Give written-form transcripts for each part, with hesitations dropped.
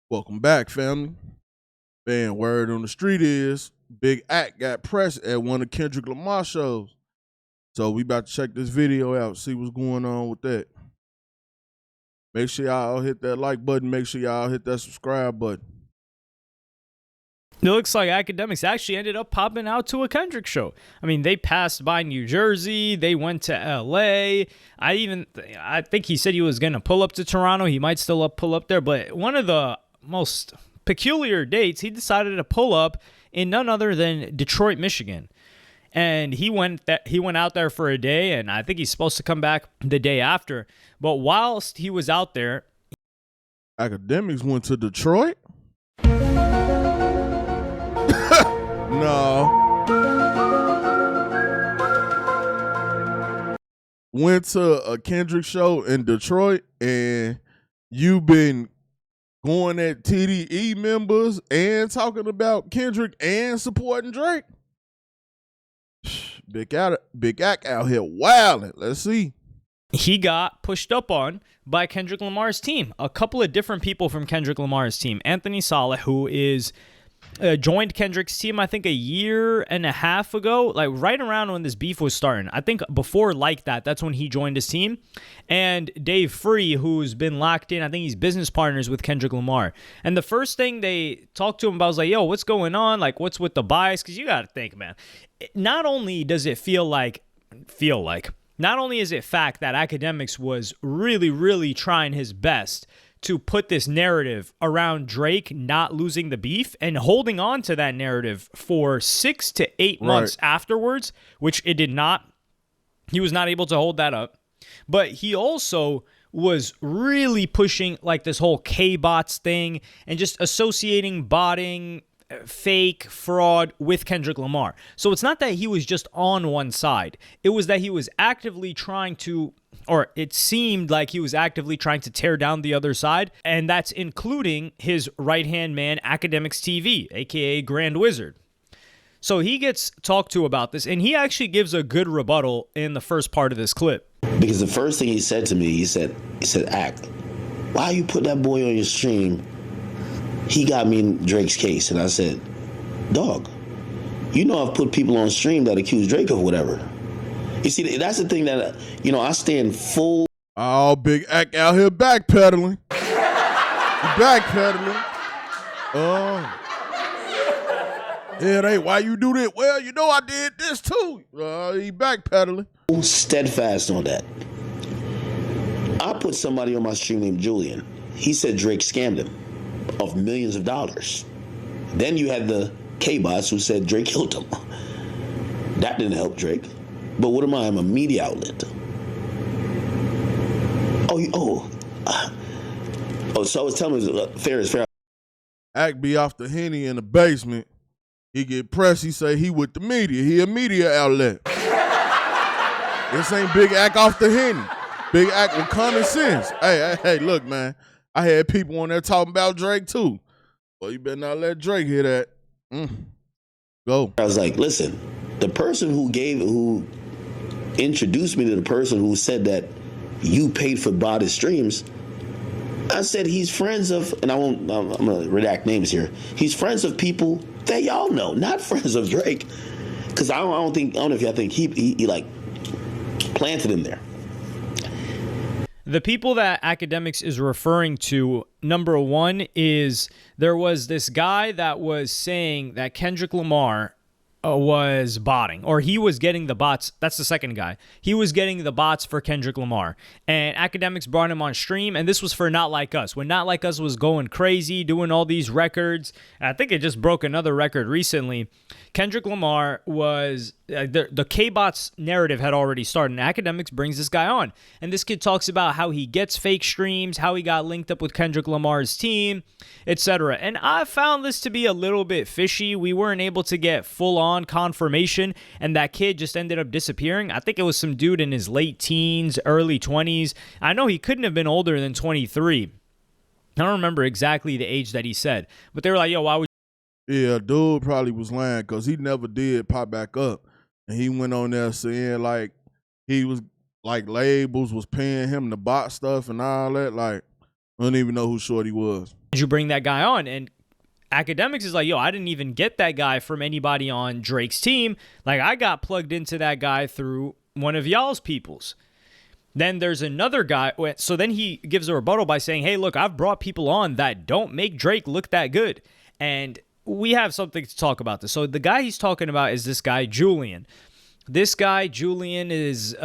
Welcome back, family. Man, word on the street is Big Act got pressed at one of Kendrick Lamar shows. So we about to check this video out, see what's going on with that. Make sure y'all hit that like button. Make sure y'all hit that subscribe button. It looks like Akademiks actually ended up popping out to a Kendrick show. I mean, they passed by New Jersey. They went to LA. I think he said he was going to pull up to Toronto. He might still pull up there. But one of the most peculiar dates, he decided to pull up in none other than Detroit, Michigan. And he went out there for a day, and I think he's supposed to come back the day after. But whilst he was out there, Akademiks went to Detroit? No. Went to a Kendrick show in Detroit, and you've been going at TDE members and talking about Kendrick and supporting Drake? Big Act out here wilding. Let's see. He got pushed up on by Kendrick Lamar's team. A couple of different people from Kendrick Lamar's team. Anthony Saleh, who is joined Kendrick's team, I think, a year and a half ago, like right around when this beef was starting. I think before Like That, that's when he joined his team. And Dave Free, who's been locked in, I think he's business partners with Kendrick Lamar. And the first thing they talked to him about was like, yo, what's going on? Like, what's with the bias? Because you got to think, man, not only does it not only is it fact that Akademiks was really, really trying his best to put this narrative around Drake not losing the beef and holding on to that narrative for 6 to 8 months afterwards, which it did not. He was not able to hold that up. But he also was really pushing like this whole K-bots thing and just associating botting, fake, fraud with Kendrick Lamar. So it's not that he was just on one side. It was that he was actively trying to, or it seemed like he was actively trying to tear down the other side, and that's including his right-hand man, Akademiks TV, aka Grand Wizard. So he gets talked to about this, and he actually gives a good rebuttal in the first part of this clip. Because the first thing he said to me, he said, Act, why you put that boy on your stream? He got me in Drake's case. And I said, dog, you know I've put people on stream that accuse Drake of whatever. You see, that's the thing that, I stand full. Oh, Big Act out here backpedaling. Backpedaling. Yeah, they, why you do that? Well, I did this too. He backpedaling. Steadfast on that. I put somebody on my stream named Julian. He said Drake scammed him of millions of dollars. Then you had the K-bots who said Drake killed him. That didn't help Drake. But what am I? I'm a media outlet. So I was telling you, fair is fair. Act be off the Henny in the basement. He get pressed. He say he with the media. He a media outlet. This ain't Big Act off the Henny. Big Act with common sense. Hey, look, man. I had people on there talking about Drake too. Well, you better not let Drake hear that. Go. I was like, listen, the person who introduced me to the person who said that you paid for botted streams, I said he's friends of, and I'm gonna redact names here. He's friends of people that y'all know, not friends of Drake. Because I don't know if y'all think he like planted him there. The people that Akademiks is referring to, number one, is there was this guy that was saying that Kendrick Lamar was botting, or he was getting the bots. That's the second guy. He was getting the bots for Kendrick Lamar, and Akademiks brought him on stream, and this was for Not Like Us. When Not Like Us was going crazy, doing all these records, I think it just broke another record recently. Kendrick Lamar was, the K-bots narrative had already started, and Akademiks brings this guy on, and this kid talks about how he gets fake streams, how he got linked up with Kendrick Lamar's team, etc. And I found this to be a little bit fishy. We weren't able to get full-on confirmation, and that kid just ended up disappearing. I think it was some dude in his late teens, early 20s. I know he couldn't have been older than 23. I don't remember exactly the age that he said, but they were like, yo, why would Yeah, dude probably was lying because he never did pop back up. And he went on there saying like he was like labels was paying him to bot stuff and all that. Like, I don't even know who Shorty was. you bring that guy on? And Akademiks is like, yo, I didn't even get that guy from anybody on Drake's team. Like, I got plugged into that guy through one of y'all's peoples. Then there's another guy. So then he gives a rebuttal by saying, hey, look, I've brought people on that don't make Drake look that good. And we have something to talk about this. So the guy he's talking about is this guy, Julian. This guy, Julian, is,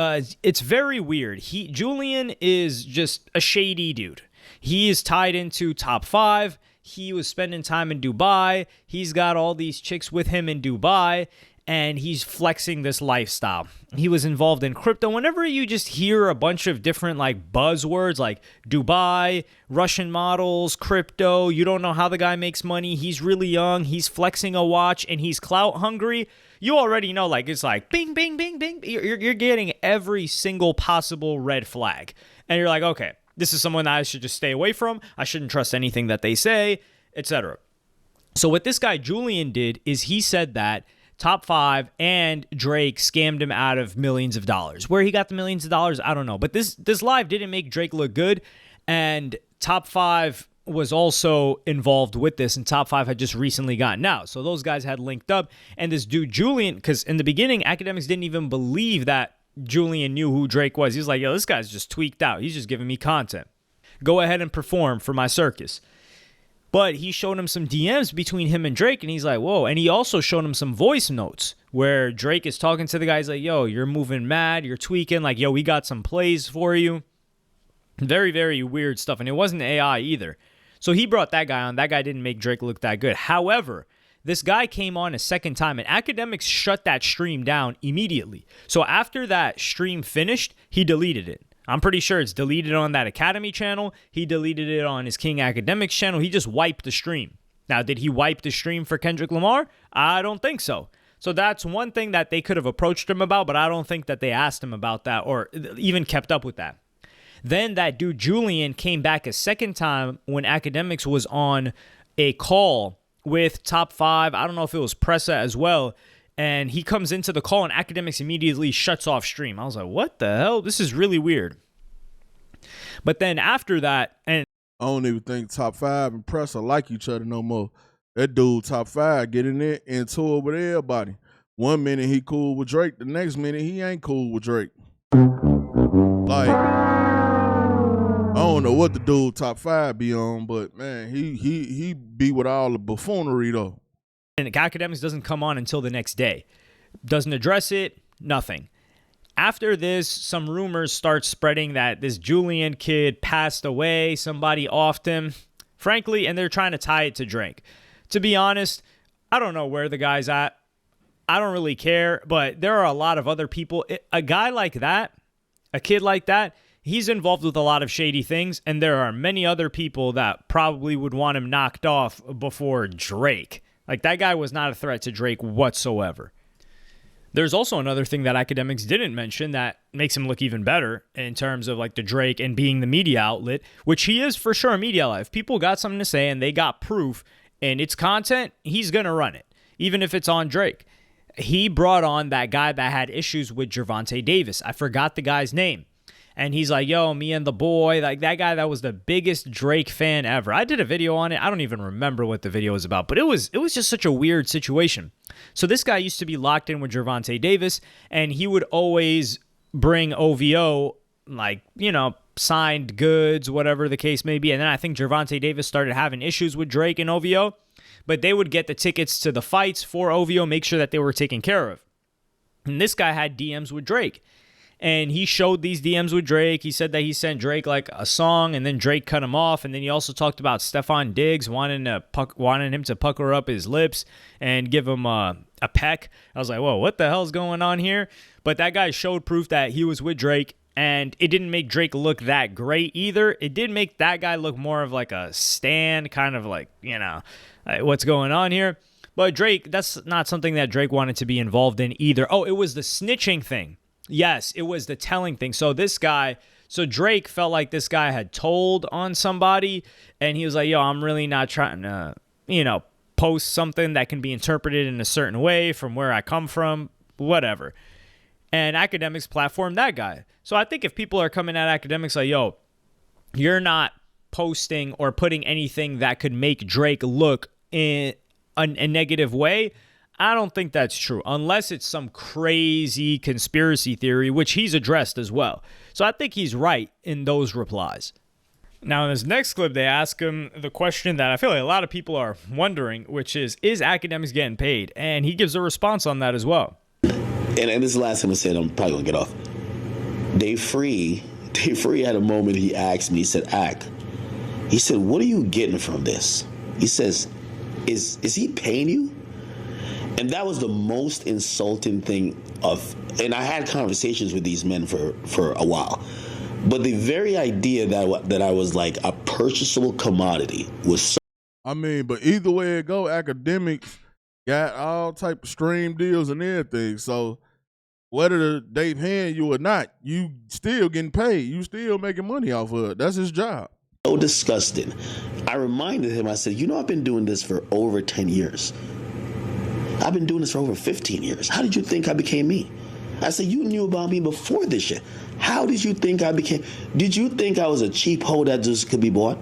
it's very weird. Julian is just a shady dude. He is tied into top 5. He was spending time in Dubai. He's got all these chicks with him in Dubai, and he's flexing this lifestyle. He was involved in crypto. Whenever you just hear a bunch of different like buzzwords like Dubai, Russian models, crypto, you don't know how the guy makes money. He's really young. He's flexing a watch, and he's clout hungry. You already know, like, it's like bing, bing, bing, bing. You're getting every single possible red flag. And you're like, okay, this is someone that I should just stay away from. I shouldn't trust anything that they say, etc. So what this guy Julian did is he said that top 5 and Drake scammed him out of millions of dollars. Where he got the millions of dollars, I don't know. But this live didn't make Drake look good. And top 5 was also involved with this, and top 5 had just recently gotten out. So those guys had linked up. And this dude Julian, because in the beginning, Akademiks didn't even believe that Julian knew who Drake was. He was like, yo, this guy's just tweaked out. He's just giving me content. Go ahead and perform for my circus. But he showed him some DMs between him and Drake, and he's like, whoa. And he also showed him some voice notes where Drake is talking to the guy. He's like, yo, you're moving mad. You're tweaking. Like, yo, we got some plays for you. Very, very weird stuff. And it wasn't AI either. So he brought that guy on. That guy didn't make Drake look that good. However, this guy came on a second time, and Akademiks shut that stream down immediately. So after that stream finished, he deleted it. I'm pretty sure it's deleted on that Academy channel. He deleted it on his King Akademiks channel. He just wiped the stream. Now, did he wipe the stream for Kendrick Lamar? I don't think so. So that's one thing that they could have approached him about, but I don't think that they asked him about that or even kept up with that. Then that dude Julian came back a second time when Akademiks was on a call with top 5. I don't know if it was Pressa as well. And he comes into the call, and Akademiks immediately shuts off stream. I was like, what the hell? This is really weird. But then after that, and I don't even think top 5 and Pressa like each other no more. That dude top 5 getting it into it with everybody. One minute he cool with Drake, the next minute he ain't cool with Drake. Like, I don't know what the dude top 5 be on, but man, he be with all the buffoonery though. And Akademiks doesn't come on until the next day. Doesn't address it, nothing. After this, some rumors start spreading that this Julian kid passed away, somebody offed him, frankly, and they're trying to tie it to Drake. To be honest, I don't know where the guy's at. I don't really care, but there are a lot of other people. A guy like that, a kid like that, he's involved with a lot of shady things, and there are many other people that probably would want him knocked off before Drake. Like, that guy was not a threat to Drake whatsoever. There's also another thing that Akademiks didn't mention that makes him look even better in terms of like the Drake and being the media outlet, which he is for sure a media outlet. If people got something to say and they got proof and it's content, he's going to run it, even if it's on Drake. He brought on that guy that had issues with Gervonta Davis. I forgot the guy's name. And he's like, yo, me and the boy, like that guy that was the biggest Drake fan ever. I did a video on it. I don't even remember what the video was about, but it was just such a weird situation. So this guy used to be locked in with Gervonta Davis, and he would always bring OVO, like, you know, signed goods, whatever the case may be. And then I think Gervonta Davis started having issues with Drake and OVO, but they would get the tickets to the fights for OVO, make sure that they were taken care of. And this guy had DMs with Drake. And he showed these DMs with Drake. He said that he sent Drake like a song, and then Drake cut him off. And then he also talked about Stephon Diggs wanting him to pucker up his lips and give him a peck. I was like, whoa, what the hell's going on here? But that guy showed proof that he was with Drake, and it didn't make Drake look that great either. It did make that guy look more of like a stan, kind of like, you know, what's going on here. But Drake, that's not something that Drake wanted to be involved in either. Oh, it was the snitching thing. Yes, it was the telling thing. So Drake felt like this guy had told on somebody, and he was like, yo, I'm really not trying to, you know, post something that can be interpreted in a certain way from where I come from, whatever. And Akademiks platformed that guy. So I think if people are coming at Akademiks like, yo, you're not posting or putting anything that could make Drake look in a negative way, I don't think that's true, unless it's some crazy conspiracy theory, which he's addressed as well. So I think he's right in those replies. Now, in this next clip, they ask him the question that I feel like a lot of people are wondering, which is Akademiks getting paid? And he gives a response on that as well. And this is the last time I said, I'm probably going to get off. Dave Free had a moment he asked me, he said, he said, what are you getting from this? He says, is he paying you? And that was the most insulting thing and I had conversations with these men for a while. But the very idea that I was like a purchasable commodity was so. I mean, but either way it go, Akademiks got all type of stream deals and everything. So whether they paying you or not, you still getting paid. You still making money off of it. That's his job. So disgusting. I reminded him, I said, I've been doing this for over 10 years. I've been doing this for over 15 years. How did you think I became me? I said, you knew about me before this shit. How did you think I became? Did you think I was a cheap hoe that just could be bought?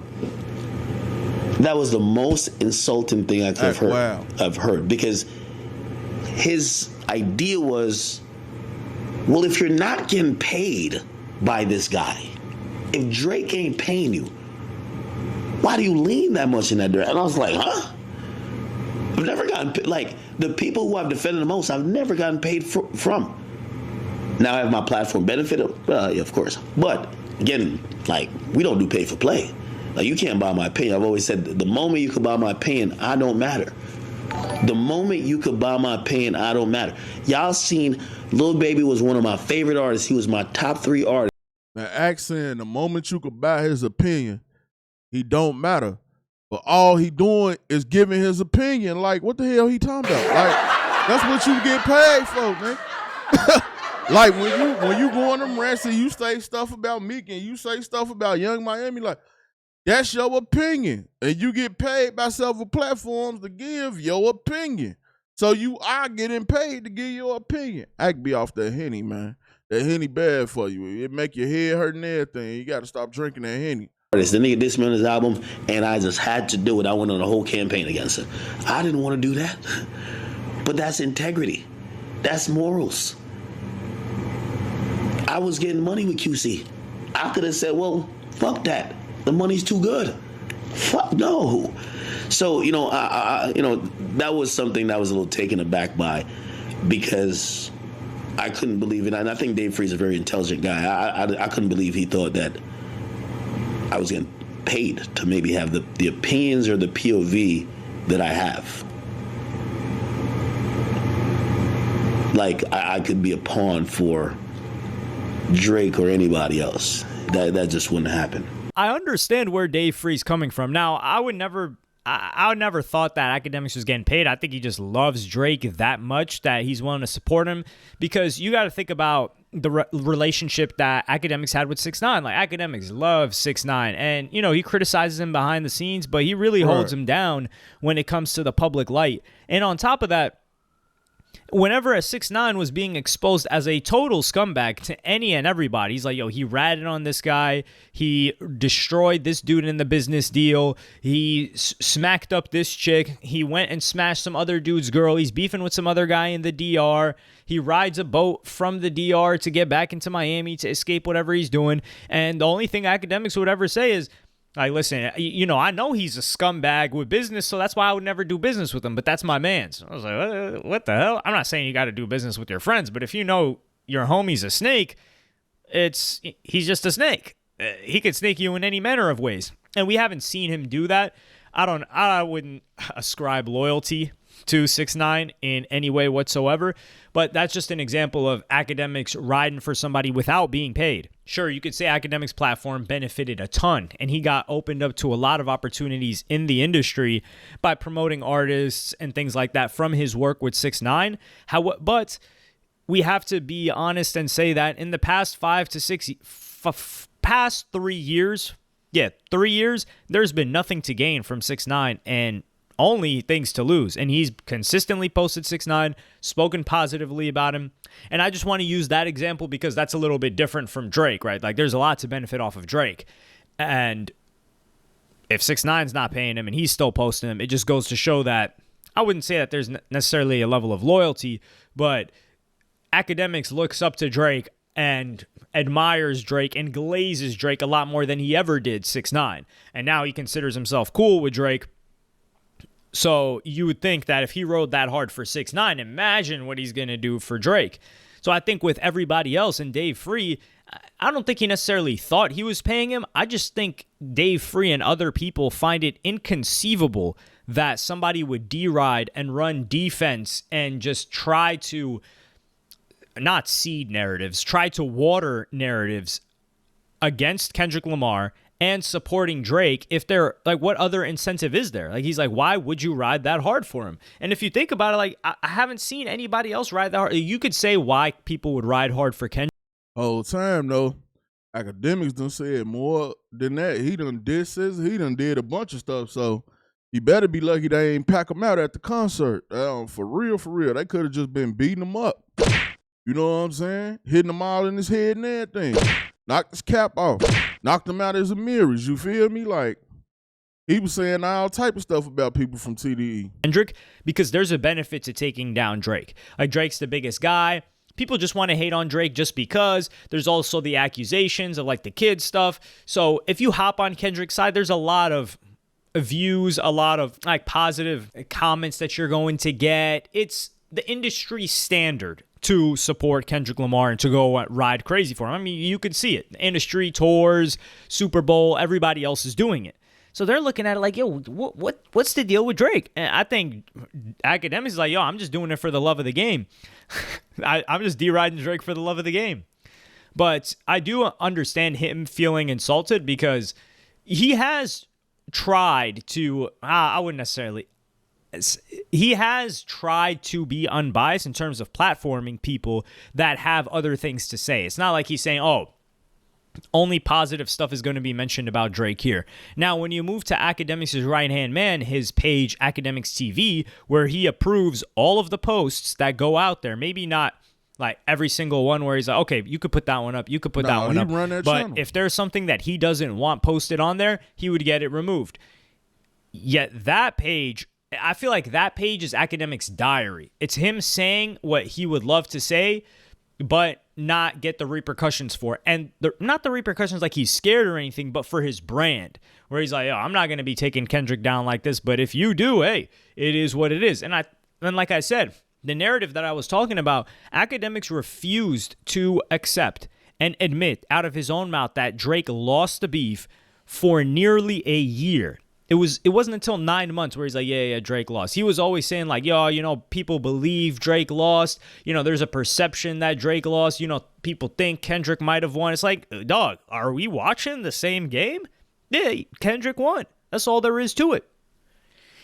That was the most insulting thing I could have heard. Wow. I've heard, because his idea was, well, if you're not getting paid by this guy, if Drake ain't paying you, why do you lean that much in that direction? And I was like, huh? I've never gotten paid. Like, the people who I've defended the most, I've never gotten paid from. Now I have my platform benefit, yeah, of course. But again, like, we don't do pay for play. Like, you can't buy my opinion. I've always said, the moment you could buy my opinion, I don't matter. The moment you could buy my opinion, I don't matter. Y'all seen Lil Baby was one of my favorite artists. He was my top 3 artists. Now, accent, the moment you could buy his opinion, he don't matter. But all he doing is giving his opinion. Like, what the hell he talking about? Like, that's what you get paid for, man. Like, when you go on them rants and you say stuff about Meek and you say stuff about Young Miami, like, that's your opinion. And you get paid by several platforms to give your opinion. So you are getting paid to give your opinion. I could be off that Henny, man. That Henny bad for you. It make your head hurt and everything. You got to stop drinking that Henny. The nigga dissed me on his album, and I just had to do it. I went on a whole campaign against him. I didn't want to do that. But that's integrity. That's morals. I was getting money with QC. I could have said, well, fuck that. The money's too good. Fuck no. So, that was something that I was a little taken aback by, because I couldn't believe it. And I think Dave Free's a very intelligent guy. I couldn't believe he thought that I was getting paid to maybe have the opinions or the POV that I have. Like, I could be a pawn for Drake or anybody else. That just wouldn't happen. I understand where Dave Free's coming from. Now, I would never thought that Akademiks was getting paid. I think he just loves Drake that much that he's willing to support him, because you got to think about the relationship that Akademiks had with 6ix9ine. Like, Akademiks loves 6ix9ine, and he criticizes him behind the scenes, but he really holds him down when it comes to the public light. And on top of that, whenever a 6ix9ine was being exposed as a total scumbag to any and everybody, he's like, yo, he ratted on this guy, he destroyed this dude in the business deal, he smacked up this chick, he went and smashed some other dude's girl, he's beefing with some other guy in the DR, he rides a boat from the DR to get back into Miami to escape whatever he's doing, and the only thing Akademiks would ever say is, like, listen, I know he's a scumbag with business, so that's why I would never do business with him, but that's my man. So I was like, what the hell? I'm not saying you got to do business with your friends, but if you know your homie's a snake, he's just a snake. He could snake you in any manner of ways. And we haven't seen him do that. I wouldn't ascribe loyalty to 6ix9ine in any way whatsoever, but that's just an example of Akademiks riding for somebody without being paid. Sure, you could say Akademiks' platform benefited a ton, and he got opened up to a lot of opportunities in the industry by promoting artists and things like that from his work with 6ix9ine. But we have to be honest and say that in the past 3 years, 3 years, there's been nothing to gain from 6ix9ine and only things to lose. And he's consistently posted 6ix9ine, spoken positively about him. And I just want to use that example because that's a little bit different from Drake, right? Like, there's a lot to benefit off of Drake. And if 6ix9ine's not paying him and he's still posting him, it just goes to show that I wouldn't say that there's necessarily a level of loyalty, but Akademiks looks up to Drake and admires Drake and glazes Drake a lot more than he ever did 6ix9ine. And now he considers himself cool with Drake. So you would think that if he rode that hard for 6ix9ine, imagine what he's going to do for Drake. So I think with everybody else and Dave Free, I don't think he necessarily thought he was paying him. I just think Dave Free and other people find it inconceivable that somebody would deride and run defense and just try to, not seed narratives, try to water narratives against Kendrick Lamar and supporting Drake. If they're like, what other incentive is there? Like, he's like, why would you ride that hard for him? And if you think about it, like, I haven't seen anybody else ride that hard. You could say why people would ride hard for Kendrick. Whole time though, Akademiks done said more than that. He done did SZA, he done did a bunch of stuff. So you better be lucky they ain't pack him out at the concert. For real, they could have just been beating him up. You know what I'm saying? Hitting him all in his head and everything. Knocked his cap off. Knocked him out as a mirrors. You feel me? Like, he was saying all type of stuff about people from TDE. Kendrick, because there's a benefit to taking down Drake. Like, Drake's the biggest guy. People just want to hate on Drake just because. There's also the accusations of like the kid stuff. So if you hop on Kendrick's side, there's a lot of views, a lot of like positive comments that you're going to get. It's the industry standard to support Kendrick Lamar and to go ride crazy for him. I mean, you could see it. The industry, tours, Super Bowl, everybody else is doing it. So they're looking at it like, yo, what's the deal with Drake? And I think Akademiks is like, yo, I'm just doing it for the love of the game. I'm just deriding Drake for the love of the game. But I do understand him feeling insulted because he has tried to, I wouldn't necessarily, he has tried to be unbiased in terms of platforming people that have other things to say. It's not like he's saying, oh, only positive stuff is going to be mentioned about Drake here. Now, when you move to Akademiks' right-hand man, his page, Akademiks TV, where he approves all of the posts that go out there, maybe not like every single one where he's like, okay, you could put that one up, you could put that one up. But channel. If there's something that he doesn't want posted on there, he would get it removed. Yet that page, I feel like that page is Akademiks' diary. It's him saying what he would love to say, but not get the repercussions for it. And not the repercussions like he's scared or anything, but for his brand, where he's like, oh, I'm not going to be taking Kendrick down like this, but if you do, hey, it is what it is. And like I said, the narrative that I was talking about, Akademiks refused to accept and admit out of his own mouth that Drake lost the beef for nearly a year. It wasn't until 9 months where he's like, yeah, Drake lost. He was always saying like, yo, people believe Drake lost. There's a perception that Drake lost. People think Kendrick might have won. It's like, dog, are we watching the same game? Yeah, Kendrick won. That's all there is to it.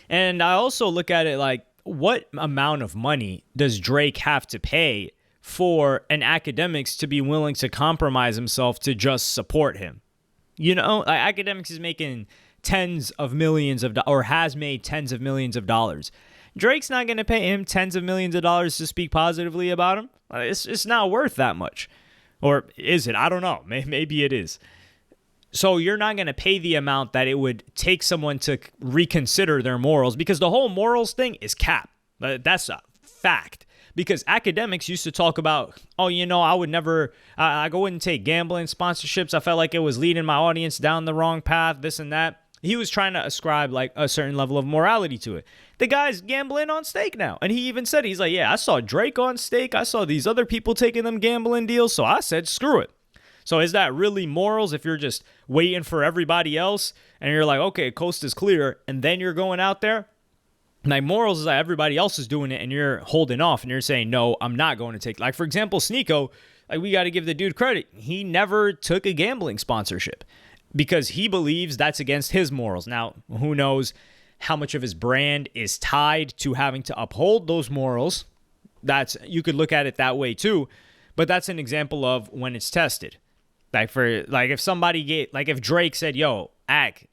And I also look at it like, what amount of money does Drake have to pay for an Akademiks to be willing to compromise himself to just support him? Akademiks is making tens of millions of dollars, or has made tens of millions of dollars. Drake's not going to pay him tens of millions of dollars to speak positively about him. It's not worth that much. Or is it? I don't know. Maybe it is. So you're not going to pay the amount that it would take someone to reconsider their morals, because the whole morals thing is cap. That's a fact. Because Akademiks used to talk about, oh, I would never, I wouldn't take gambling sponsorships. I felt like it was leading my audience down the wrong path, this and that. He was trying to ascribe like a certain level of morality to it. The guy's gambling on stake now. And he even said, he's like, yeah, I saw Drake on stake. I saw these other people taking them gambling deals. So I said, screw it. So is that really morals if you're just waiting for everybody else and you're like, okay, coast is clear, and then you're going out there? Like, morals is that everybody else is doing it and you're holding off and you're saying, no, I'm not going to take. Like, for example, Sneeko, like, we got to give the dude credit. He never took a gambling sponsorship because he believes that's against his morals. Now, who knows how much of his brand is tied to having to uphold those morals? You could look at it that way too, but that's an example of when it's tested. If Drake said, yo,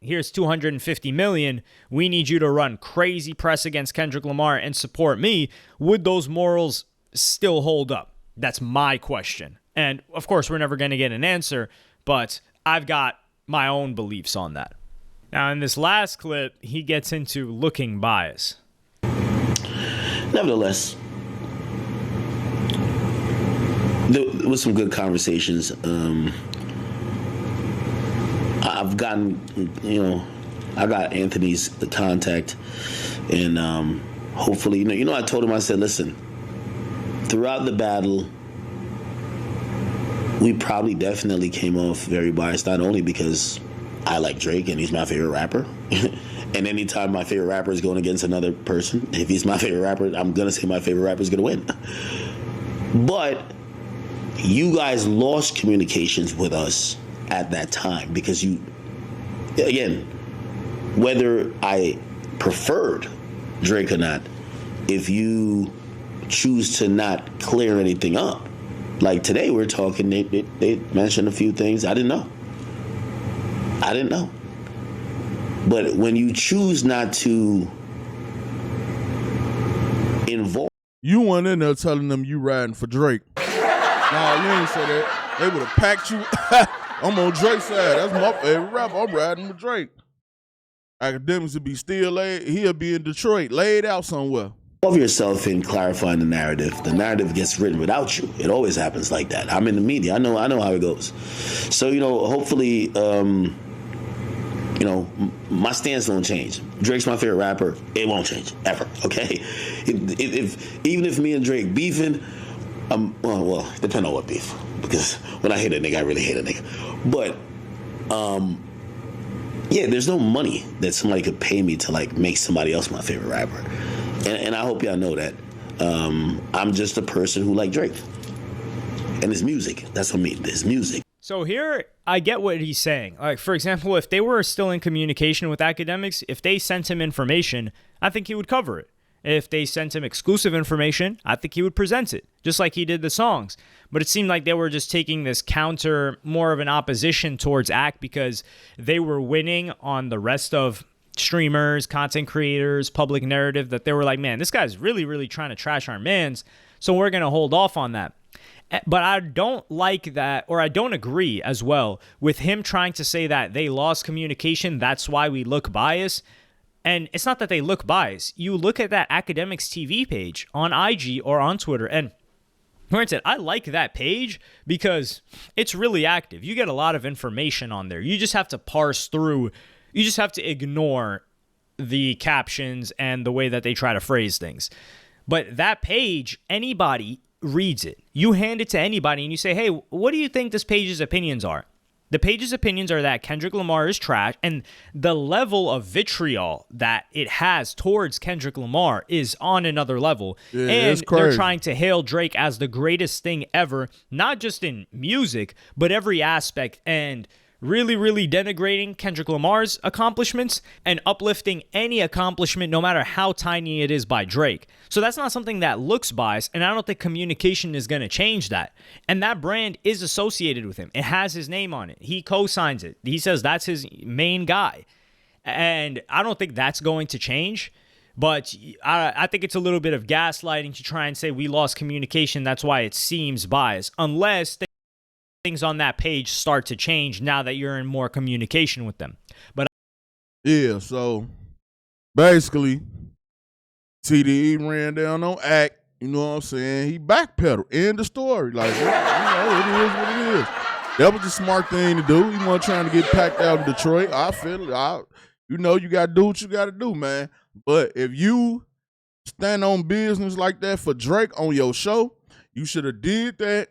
here's $250 million, we need you to run crazy press against Kendrick Lamar and support me, would those morals still hold up? That's my question. And of course, we're never going to get an answer, but I've got my own beliefs on that. Now, in this last clip, he gets into looking biased. Nevertheless, there was some good conversations. I've gotten, I got Anthony's contact, and hopefully, I told him, I said, listen, throughout the battle, we probably definitely came off very biased, not only because I like Drake and he's my favorite rapper. And anytime my favorite rapper is going against another person, if he's my favorite rapper, I'm going to say my favorite rapper is going to win. But you guys lost communications with us at that time because again, whether I preferred Drake or not, if you choose to not clear anything up, like today we're talking, they mentioned a few things I didn't know. But when you choose not to involve... You went in there telling them you riding for Drake. Nah, you ain't say that. They would have packed you. I'm on Drake's side. That's my favorite rapper. I'm riding with Drake. Akademiks would be still laid. He'll be in Detroit, laid out somewhere. Involve yourself in clarifying the narrative. The narrative gets written without you. It always happens like that. I'm in the media. I know how it goes. So, hopefully, my stance don't change. Drake's my favorite rapper. It won't change ever. Okay. Even if me and Drake beefing, well, depend on what beef. Because when I hate a nigga, I really hate a nigga. But there's no money that somebody could pay me to make somebody else my favorite rapper. And I hope y'all know that. I'm just a person who like Drake. And his music. That's what I mean. His music. So here, I get what he's saying. Like, for example, if they were still in communication with Akademiks, if they sent him information, I think he would cover it. If they sent him exclusive information, I think he would present it, just like he did the songs. But it seemed like they were just taking this counter, more of an opposition towards Ak because they were winning on the rest of streamers, content creators, public narrative, that they were like, man, this guy's really, really trying to trash our mans, so we're going to hold off on that. But I don't like that, or I don't agree as well with him trying to say that they lost communication, that's why we look biased. And it's not that they look biased. You look at that Akademiks TV page on IG or on Twitter, and granted, I like that page because it's really active. You get a lot of information on there. You just have to parse through. You just have to ignore the captions and the way that they try to phrase things. But that page, anybody reads it. You hand it to anybody and you say, hey, what do you think this page's opinions are? The page's opinions are that Kendrick Lamar is trash, and the level of vitriol that it has towards Kendrick Lamar is on another level. Yeah, and they're trying to hail Drake as the greatest thing ever, not just in music, but every aspect, and really, really denigrating Kendrick Lamar's accomplishments and uplifting any accomplishment, no matter how tiny it is, by Drake. So that's not something that looks biased, and I don't think communication is going to change that. And that brand is associated with him. It has his name on it. He co-signs it. He says that's his main guy. And I don't think that's going to change. But I think it's a little bit of gaslighting to try and say we lost communication. That's why it seems biased. Unless things on that page start to change now that you're in more communication with them. But yeah, so basically TDE ran down on Ak, you know what I'm saying? He backpedaled. End the story. Like, it is what it is. That was the smart thing to do. He wasn't trying to get packed out of Detroit. I feel it. You got to do what you got to do, man. But if you stand on business like that for Drake on your show, you should have did that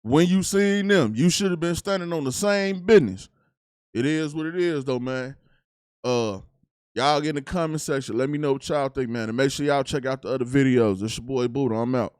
when you seen them. You should have been standing on the same business. It is what it is, though, man. Y'all get in the comment section. Let me know what y'all think, man. And make sure y'all check out the other videos. It's your boy Buddha. I'm out.